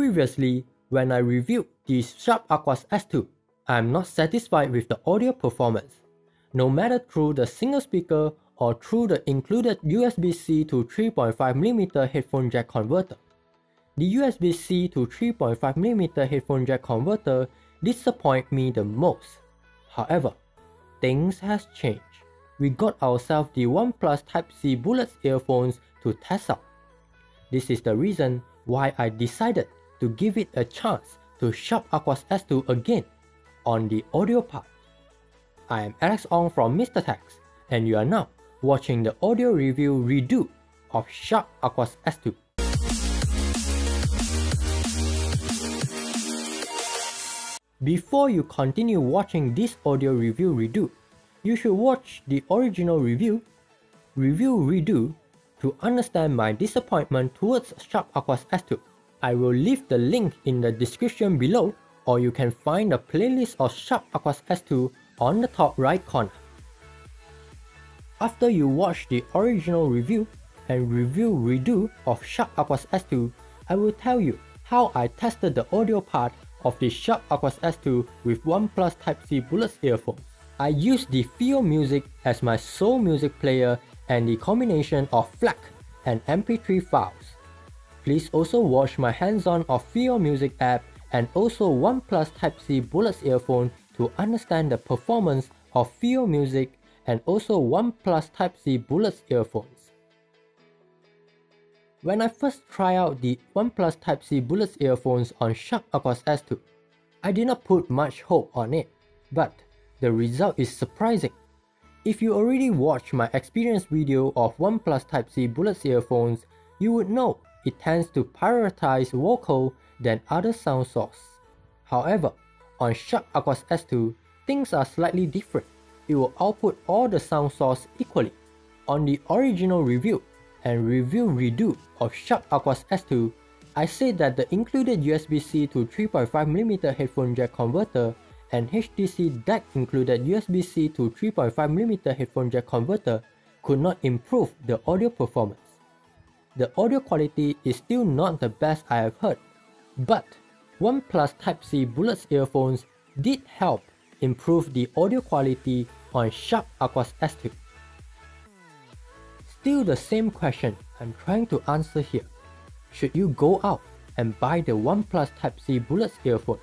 Previously, when I reviewed the Sharp Aquos S2, I am not satisfied with the audio performance, no matter through the single speaker or through the included USB-C to 3.5mm headphone jack converter. The USB-C to 3.5mm headphone jack converter disappointed me the most. However, things has changed. We got ourselves the OnePlus Type-C Bullets earphones to test out. This is the reason why I decided to give it a chance to Sharp Aquos S2 again on the audio part. I am Alex Ong from Mr. Tex, and you are now watching the audio review redo of Sharp Aquos S2. Before you continue watching this audio review redo, you should watch the original review redo to understand my disappointment towards Sharp Aquos S2. I will leave the link in the description below, or you can find a playlist of Sharp Aquos S2 on the top right corner. After you watch the original review and review redo of Sharp Aquos S2, I will tell you how I tested the audio part of the Sharp Aquos S2 with OnePlus Type-C Bullets earphones. I used the FiiO Music as my sole music player and the combination of FLAC and MP3 files. Please also watch my hands-on of FiiO Music app and also OnePlus Type-C Bullets earphone to understand the performance of FiiO Music and also OnePlus Type-C Bullets earphones. When I first tried out the OnePlus Type-C Bullets earphones on Sharp Aquos S2, I did not put much hope on it, but the result is surprising. If you already watched my experience video of OnePlus Type-C Bullets earphones, you would know it tends to prioritize vocal than other sound source. However, on Sharp Aquos S2, things are slightly different. It will output all the sound source equally. On the original review and review redo of Sharp Aquos S2, I said that the included USB-C to 3.5mm headphone jack converter and HTC DAC included USB-C to 3.5mm headphone jack converter could not improve the audio performance. The audio quality is still not the best I have heard, but OnePlus Type-C Bullets earphones did help improve the audio quality on Sharp Aquos S2. Still the same question I'm trying to answer here. Should you go out and buy the OnePlus Type-C Bullets earphone?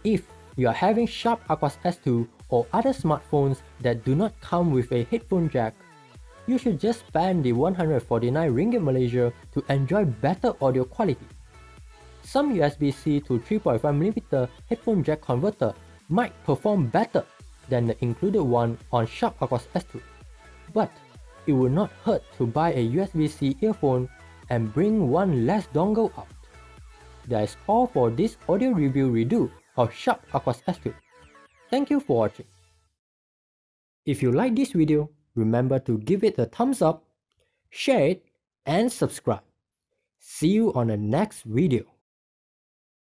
If you are having Sharp Aquos S2 or other smartphones that do not come with a headphone jack, you should just spend the 149 ringgit Malaysia to enjoy better audio quality. Some USB-C to 3.5mm headphone jack converter might perform better than the included one on Sharp Aquos S2, but it would not hurt to buy a USB-C earphone and bring one less dongle out. That's all for this audio review redo of Sharp Aquos S2. Thank you for watching. If you like this video, remember to give it a thumbs up, share it, and subscribe. See you on the next video.